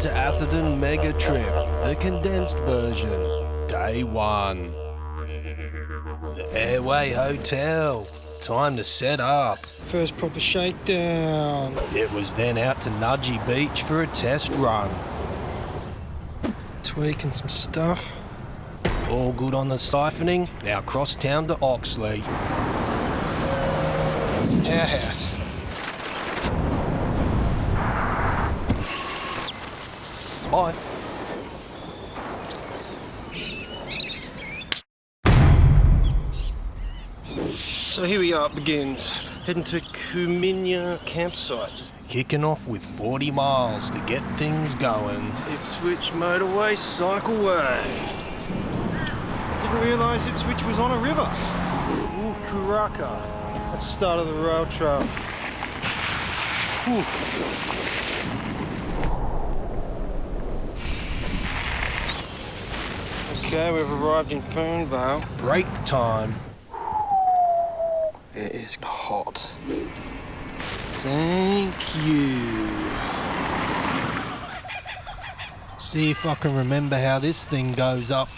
to Atherton Megatrip, the condensed version, day 1. The Airway Hotel, time to set up. First proper shakedown. It was then out to Nudgee Beach for a test run. Tweaking some stuff. All good on the siphoning, now cross town to Oxley. Powerhouse. Bye. So here we are, it begins. Heading to Kuminya campsite. Kicking off with 40 miles to get things going. Ipswich motorway, cycleway. Didn't realise Ipswich was on a river. Kuraka. That's the start of the rail trail. Whew. Okay, we've arrived in Fernvale. Break time. It is hot. Thank you. See if I can remember how this thing goes up.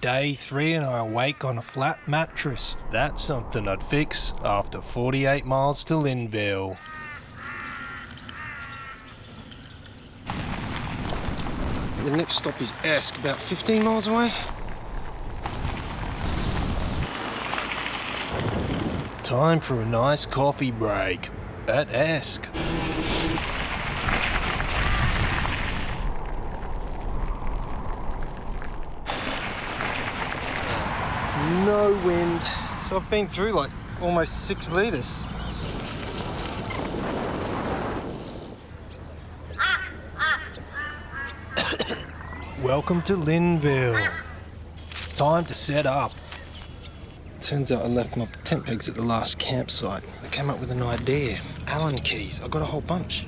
Day 3 and I awake on a flat mattress. That's something I'd fix after 48 miles to Linville. The next stop is Esk, about 15 miles away. Time for a nice coffee break at Esk. No wind. So I've been through like almost 6 litres. Welcome to Linville. Time to set up. Turns out I left my tent pegs at the last campsite. I came up with an idea. Allen keys. I got a whole bunch.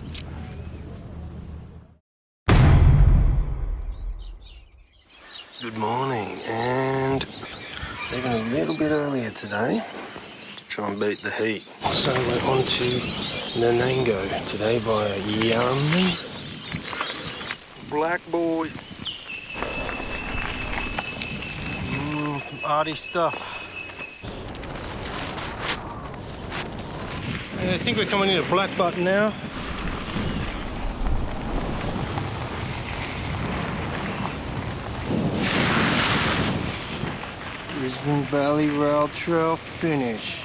Good morning, and leaving a little bit earlier today to try and beat the heat. So we're on to Nanango today via Yarramie. Black boys. Some arty stuff. I think we're coming into Black Button now. Brisbane Valley Rail Trail finish.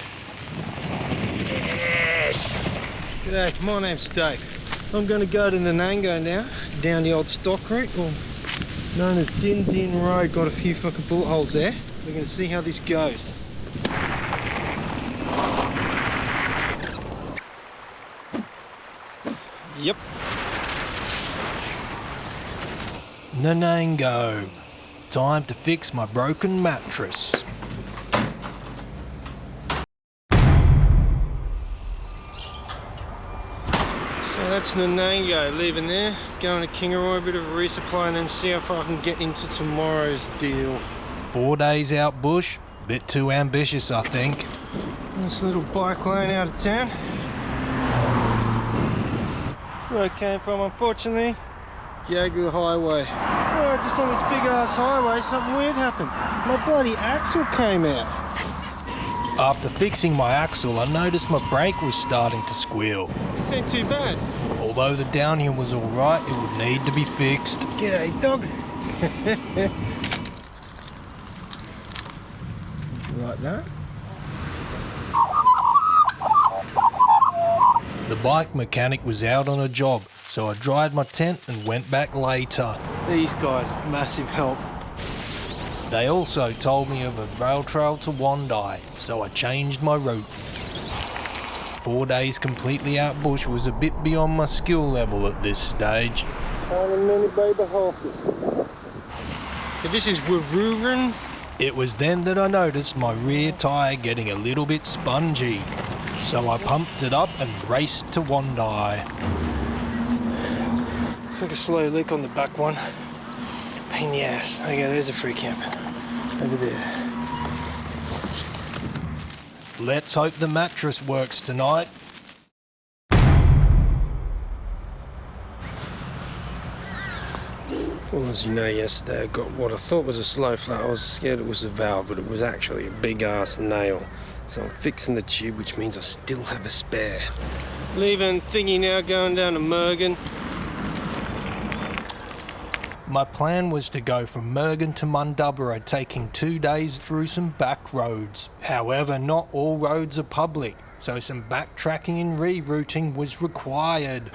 Yes! G'day, my name's Dave. I'm going to go to Nanango now, down the old stock route, or known as Din Din Road. Got a few fucking bullet holes there. We're going to see how this goes. Yep. Nanango. Time to fix my broken mattress. So that's Nanango, leaving there, going to Kingaroy, a bit of a resupply, and then see how far I can get into tomorrow's deal. 4 days out bush, bit too ambitious I think. Nice little bike lane out of town. That's where I came from, unfortunately. Jaguar Highway. Oh, just on this big ass highway, something weird happened. My bloody axle came out. After fixing my axle, I noticed my brake was starting to squeal. This ain't too bad. Although the downhill was alright, it would need to be fixed. G'day, dog. Like that. The bike mechanic was out on a job, so I dried my tent and went back later. These guys are massive help. They also told me of a rail trail to Wandai, so I changed my route. 4 days completely out bush was a bit beyond my skill level at this stage. Finding many baby horses. So this is Waruran. It was then that I noticed my rear tyre getting a little bit spongy, so I pumped it up and raced to Wandai. Looks like a slow leak on the back one. Pain in the ass. Okay, there's a free camp. Over there. Let's hope the mattress works tonight. Well, as you know, yesterday I got what I thought was a slow flat. I was scared it was a valve, but it was actually a big ass nail. So I'm fixing the tube, which means I still have a spare. Leaving thingy now, going down to Mergen. My plan was to go from Mergen to Mundubbera, taking 2 days through some back roads. However, not all roads are public, so some backtracking and rerouting was required.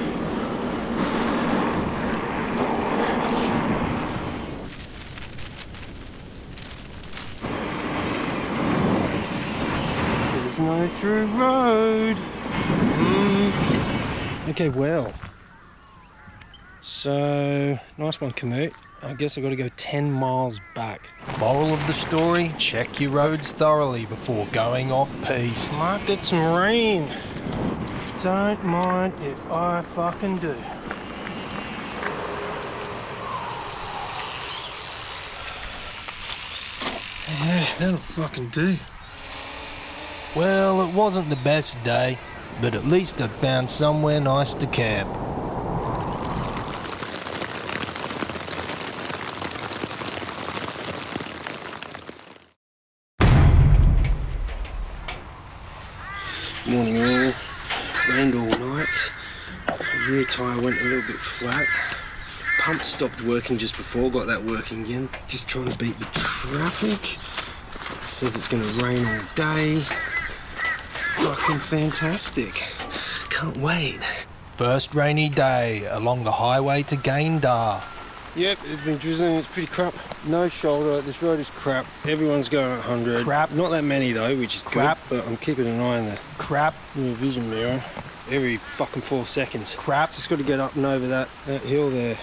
This is no through road. Okay, well. So, nice one, commute. I guess I've got to go 10 miles back. Moral of the story, check your roads thoroughly before going off-piste. Might get some rain. Don't mind if I fucking do. Yeah, that'll fucking do. Well, it wasn't the best day, but at least I'd found somewhere nice to camp. Morning all. Rained all night. Rear tyre went a little bit flat. Pump stopped working just before, got that working again. Just trying to beat the traffic. Says it's going to rain all day. Fucking fantastic. Can't wait. First rainy day along the highway to Gaindar. Yep, it's been drizzling, it's pretty crap. No shoulder, this road is crap. Everyone's going at 100. Crap. Not that many though, which is Crap. good, but I'm keeping an eye on the Crap, rear vision mirror every fucking 4 seconds. crap. Just got to get up and over that hill there.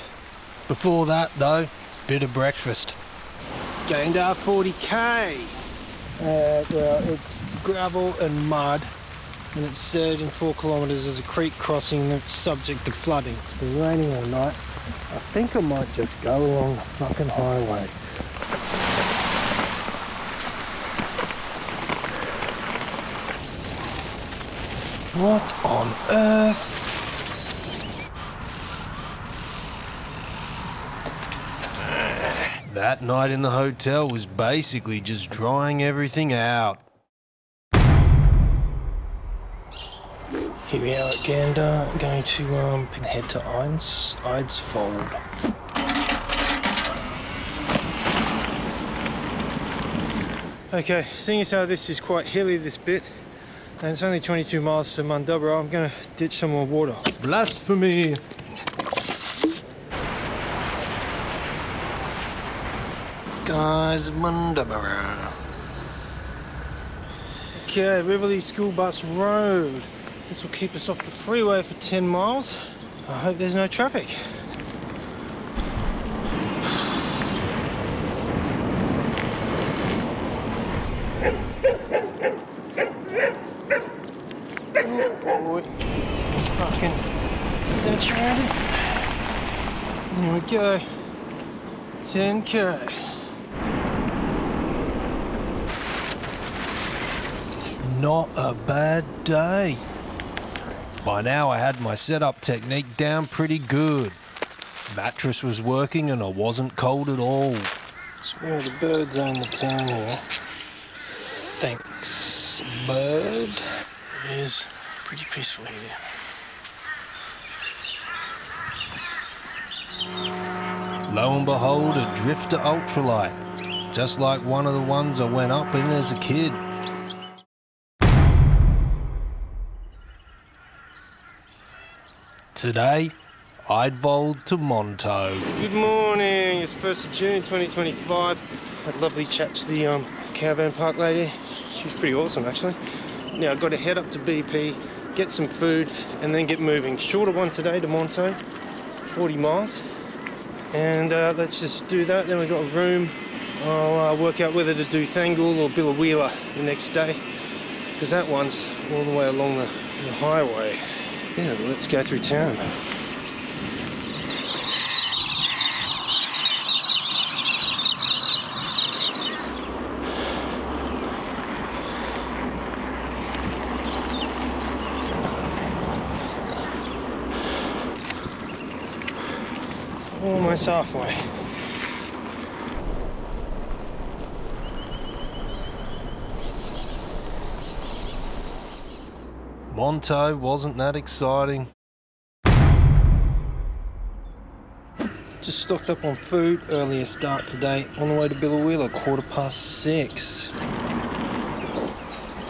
Before that, though, bit of breakfast. Gaindar 40k. Well, it's gravel and mud, and it's surging 4 kilometres. There's a creek crossing that's subject to flooding. It's been raining all night. I think I might just go along the fucking highway. What on earth? That night in the hotel was basically just drying everything out. Here we are at Gander, going to head to Eidsvold. Okay, seeing as how this is quite hilly, this bit, and it's only 22 miles to Mundubbera, I'm going to ditch some more water. Blasphemy! Guys, Mundubbera. Okay, Riverley School Bus Road. This will keep us off the freeway for 10 miles. I hope there's no traffic. Oh boy. Fucking saturated. Here we go. 10k. Not a bad day. By now I had my setup technique down pretty good. Mattress was working and I wasn't cold at all. Swear the birds own the town here. Thanks, bird. It is pretty peaceful here. Lo and behold, a drifter ultralight, just like one of the ones I went up in as a kid. Today, Eidvold to Monto. Good morning, it's 1st of June 2025. Had a lovely chat to the caravan park lady. She was pretty awesome actually. Now I've got to head up to BP, get some food and then get moving. Shorter one today to Monto, 40 miles. And let's just do that, then we've got a room. I'll work out whether to do Thangul or Billawheeler the next day, because that one's all the way along the highway. Yeah, let's go through town. Almost halfway. Monto wasn't that exciting. Just stocked up on food, earlier start today, on the way to Billawheeler, 6:15.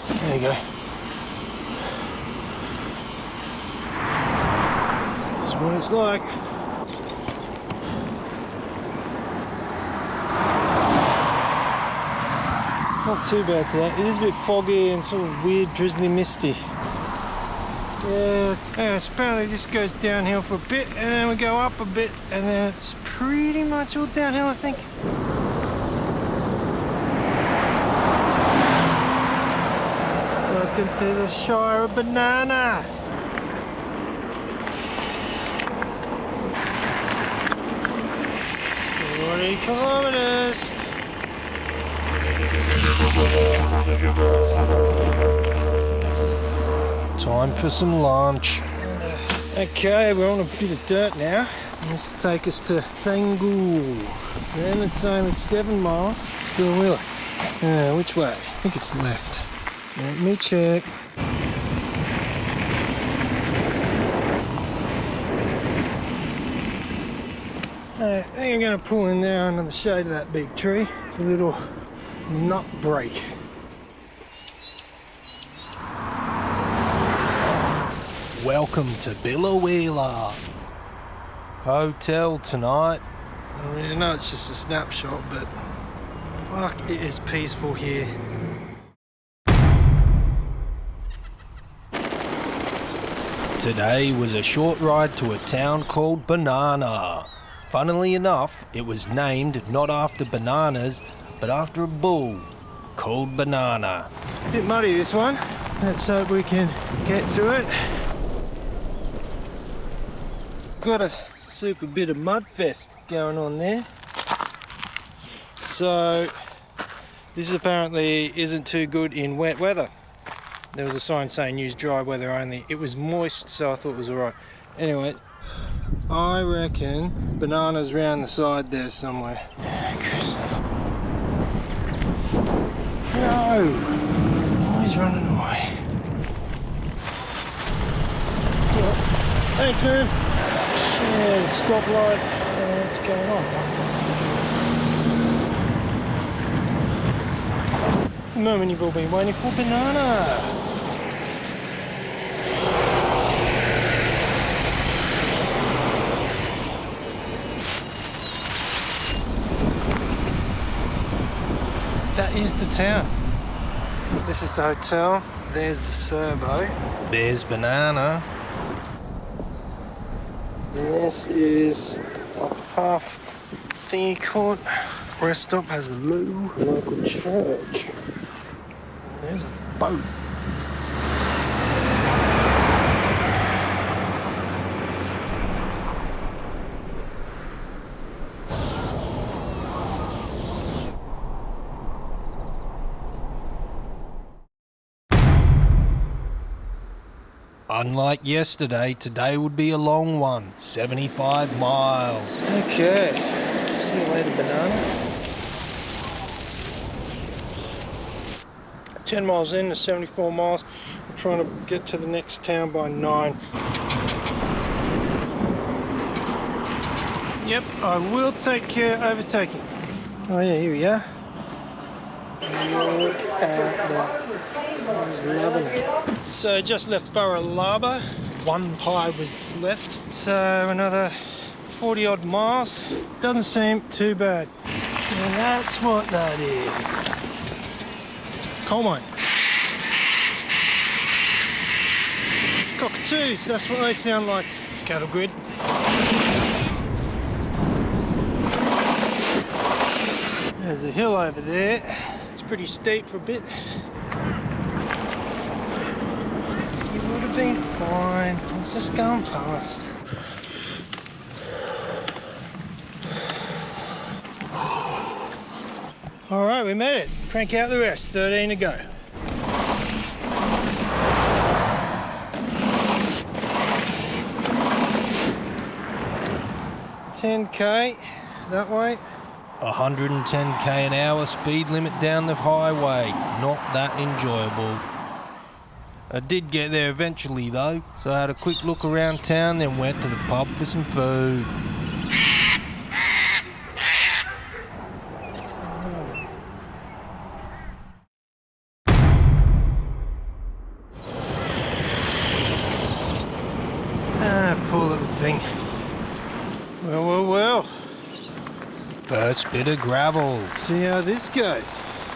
There you go. This is what it's like. Not too bad today. It is a bit foggy and sort of weird, drizzly, misty. Yes, apparently this goes downhill for a bit and then we go up a bit and then it's pretty much all downhill, I think. Welcome to the Shire of Banana. 40 kilometers. Time for some lunch. Okay, we're on a bit of dirt now. This will take us to Thangool. Then it's only 7 miles. Still wheeler. Which way? I think it's left. Let me check. I think I'm going to pull in there under the shade of that big tree. A little nut break. Welcome to Billawheeler Hotel tonight. I mean, I know it's just a snapshot, but fuck, it is peaceful here. Today was a short ride to a town called Banana. Funnily enough, it was named not after bananas, but after a bull called Banana. A bit muddy this one. Let's hope we can get through it. Got a super bit of mud fest going on there. So this apparently isn't too good in wet weather. There was a sign saying use dry weather only. It was moist, so I thought it was alright. Anyway, I reckon Banana's round the side there somewhere. No! Oh, he's running away. Thanks, man. Yeah, the stoplight. What's going on? The moment you've all been waiting for, Banana. That is the town. This is the hotel. There's the servo. There's Banana. This is a half thingy court. Rest stop has a loo, local church. There's a boat. Unlike yesterday, today would be a long one, 75 miles. Okay, see you later, Banana. 10 miles in to 74 miles. I'm trying to get to the next town by 9. Yep, I will take care of overtaking. Oh yeah, here we are. Look at that. So just left Burralaba. 1 pie was left. So another 40 odd miles. Doesn't seem too bad. And that's what that is. Coal mine. It's cockatoos, that's what they sound like. Cattle grid. There's a hill over there. It's pretty steep for a bit. You would have been fine. I was just going past. Alright, we made it. Crank out the rest. 13 to go. $10K that way. 110k an hour speed limit down the highway. Not that enjoyable. I did get there eventually though, so I had a quick look around town, then went to the pub for some food. Poor little thing. Well. First bit of gravel. See how this goes.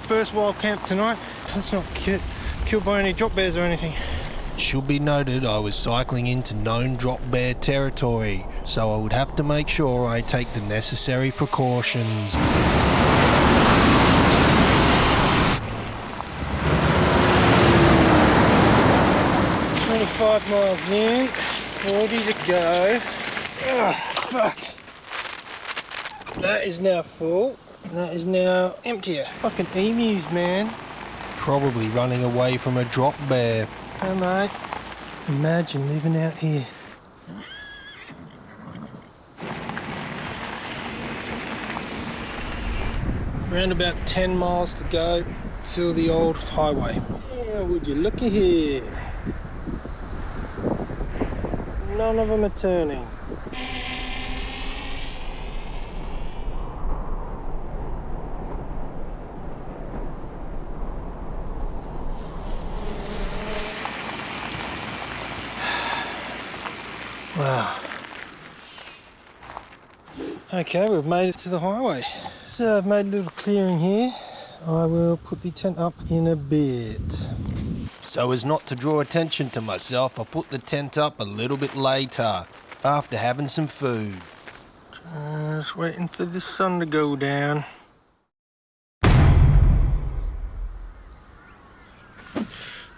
First wild camp tonight. Let's not get killed by any drop bears or anything. It should be noted I was cycling into known drop bear territory, so I would have to make sure I take the necessary precautions. 25 miles in, 40 to go. Oh, fuck. That is now full. That is now emptier. Fucking emus, man. Probably running away from a drop bear. Hey, mate. Imagine living out here. Around about 10 miles to go to the old highway. Yeah, would you looky here. None of them are turning. Wow. Okay, we've made it to the highway. So I've made a little clearing here. I will put the tent up in a bit. So as not to draw attention to myself, I put the tent up a little bit later, after having some food. Just waiting for the sun to go down.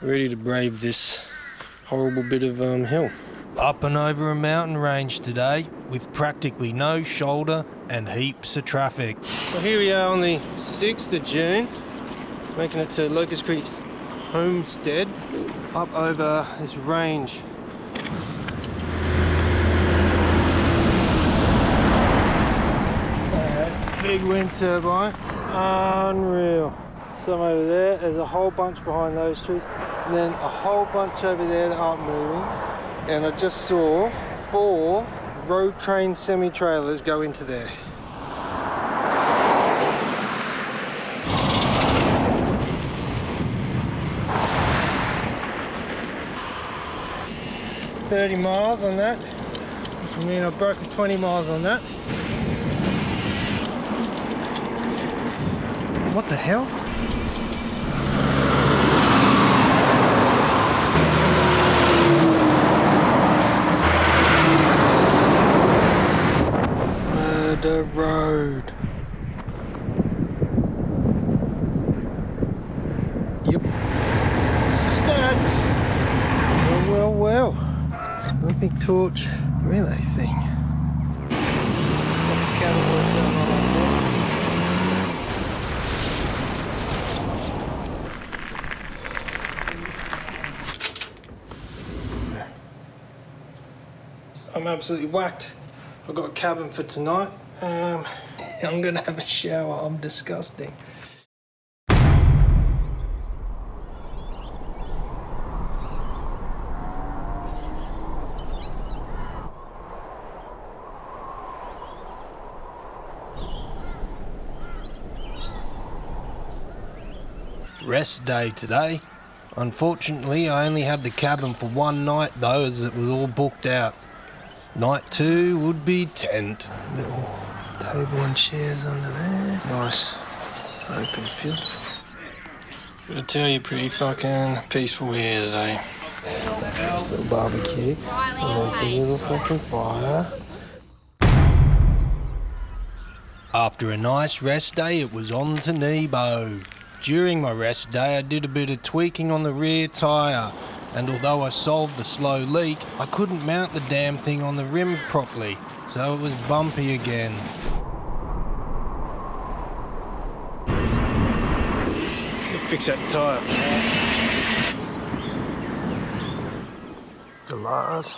Ready to brave this horrible bit of hill. Up and over a mountain range today, with practically no shoulder and heaps of traffic. So here we are on the 6th of June, making it to Locust Creek's homestead, up over this range. Big wind turbine, unreal. Some over there, there's a whole bunch behind those trees, and then a whole bunch over there that aren't moving. And I just saw 4 road train semi-trailers go into there. $30 miles on that, which means I've broken 20 miles on that. What the hell? The road. Yep. Stats. Well. Olympic torch relay thing. I'm absolutely whacked. I've got a cabin for tonight. I'm gonna have a shower. I'm disgusting. Rest day today. Unfortunately, I only had the cabin for one night though, as it was all booked out. Night 2 would be tent. Little table and chairs under there. Nice open field. Gotta tell you, pretty fucking peaceful here today. Nice little barbecue. And there's a little fucking fire. After a nice rest day, it was on to Nebo. During my rest day, I did a bit of tweaking on the rear tyre, and although I solved the slow leak, I couldn't mount the damn thing on the rim properly, so it was bumpy again. Fix that tyre. The Lars.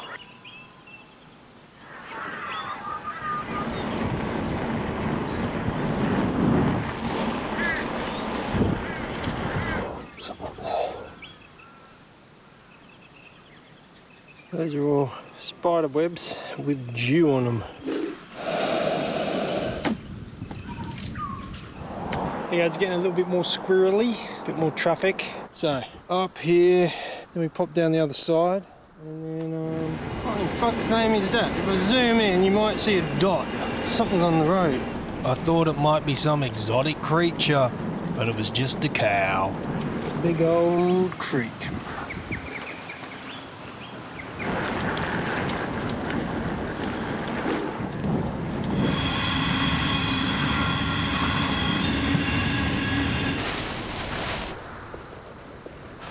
Those are all spider webs with dew on them. Yeah, it's getting a little bit more squirrely, a bit more traffic. So up here, then we pop down the other side, and then what the fuck's name is that? If I zoom in, you might see a dot. Something's on the road. I thought it might be some exotic creature, but it was just a cow. Big old creek.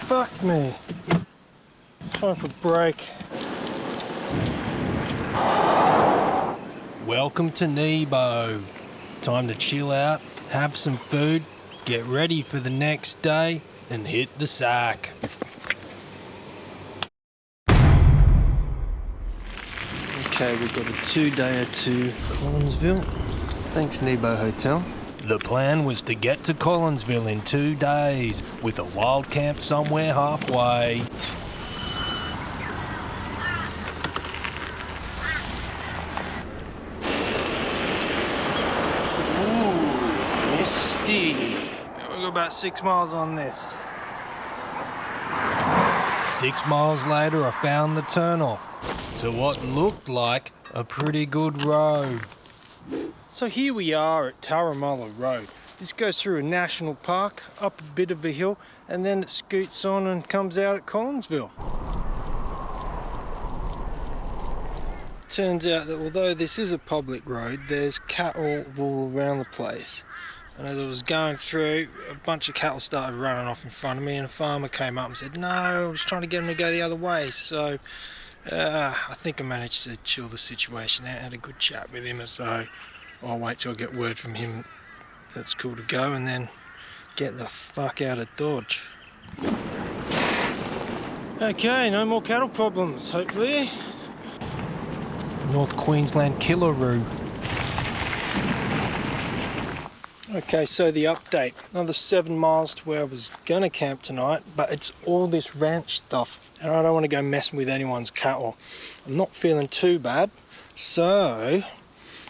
Fuck me. Time for a break. Welcome to Nebo. Time to chill out, have some food, get ready for the next day, and hit the sack. Okay, we've got a 2-dayer to Collinsville. Thanks, Nebo Hotel. The plan was to get to Collinsville in 2 days, with a wild camp somewhere halfway. Ooh, misty. We've got about 6 miles on this. 6 miles later, I found the turnoff to what looked like a pretty good road. So here we are at Taramala Road. This goes through a national park, up a bit of a hill, and then it scoots on and comes out at Collinsville. Turns out that although this is a public road, there's cattle all around the place. And as I was going through, a bunch of cattle started running off in front of me, and a farmer came up and said, "No, I was trying to get them to go the other way." So I think I managed to chill the situation out, had a good chat with him, so I'll wait till I get word from him that's cool to go, and then get the fuck out of Dodge. Okay, no more cattle problems, hopefully. North Queensland Killaroo. Okay, so the update. Another 7 miles to where I was gonna camp tonight, but it's all this ranch stuff, and I don't want to go messing with anyone's cattle. I'm not feeling too bad, so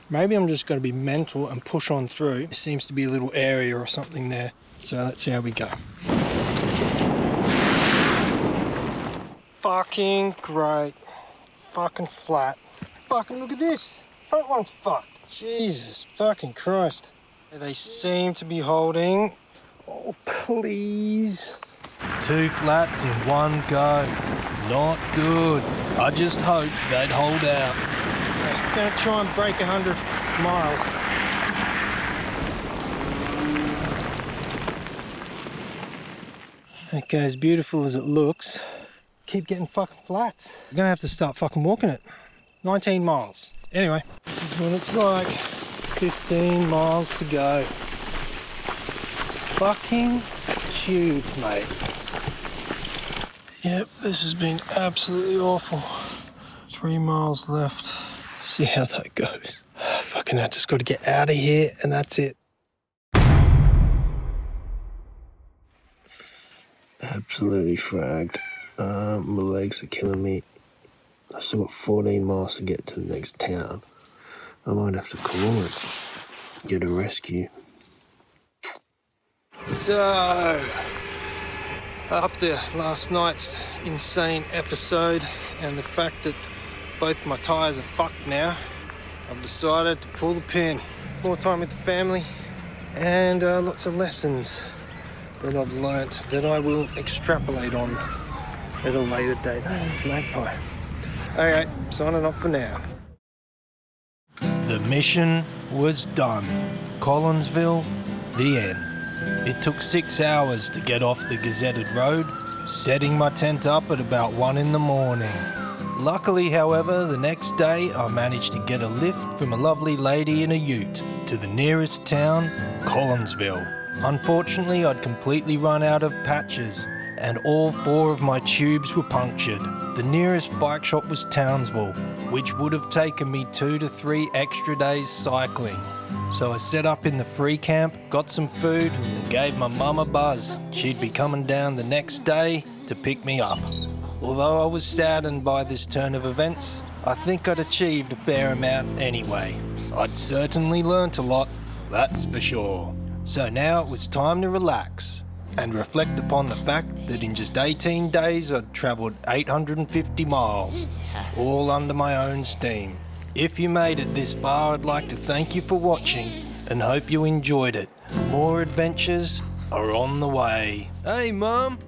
maybe I'm just going to be mental and push on through. There seems to be a little area or something there, so let's see how we go. Fucking great. Fucking flat. Fucking look at this. Front one's fucked. Jesus fucking Christ. They seem to be holding. Oh, please. 2 flats in one go. Not good. I just hoped they'd hold out. I'm gonna try and break 100 miles. Okay, as beautiful as it looks, keep getting fucking flats. I'm gonna have to start fucking walking it. 19 miles. Anyway, this is what it's like. 15 miles to go. Fucking tubes, mate. Yep, this has been absolutely awful. 3 miles left. See how that goes. Fucking I just got to get out of here, and that's it. Absolutely fragged. My legs are killing me. I've still got 14 miles to get to the next town. I might have to call it. Get a rescue. So, after last night's insane episode and the fact that both my tyres are fucked now, I've decided to pull the pin. More time with the family and lots of lessons that I've learnt that I will extrapolate on at a later date. There's Magpie. Okay, signing off for now. The mission was done. Collinsville, the end. It took 6 hours to get off the gazetted road, setting my tent up at about 1 in the morning. Luckily, however, the next day I managed to get a lift from a lovely lady in a ute to the nearest town, Collinsville. Unfortunately, I'd completely run out of patches, and all 4 of my tubes were punctured. The nearest bike shop was Townsville, which would have taken me 2 to 3 extra days cycling. So I set up in the free camp, got some food, and gave my mum a buzz. She'd be coming down the next day to pick me up. Although I was saddened by this turn of events, I think I'd achieved a fair amount anyway. I'd certainly learnt a lot, that's for sure. So now it was time to relax and reflect upon the fact that in just 18 days I'd travelled 850 miles, all under my own steam. If you made it this far, I'd like to thank you for watching and hope you enjoyed it. More adventures are on the way. Hey, Mum!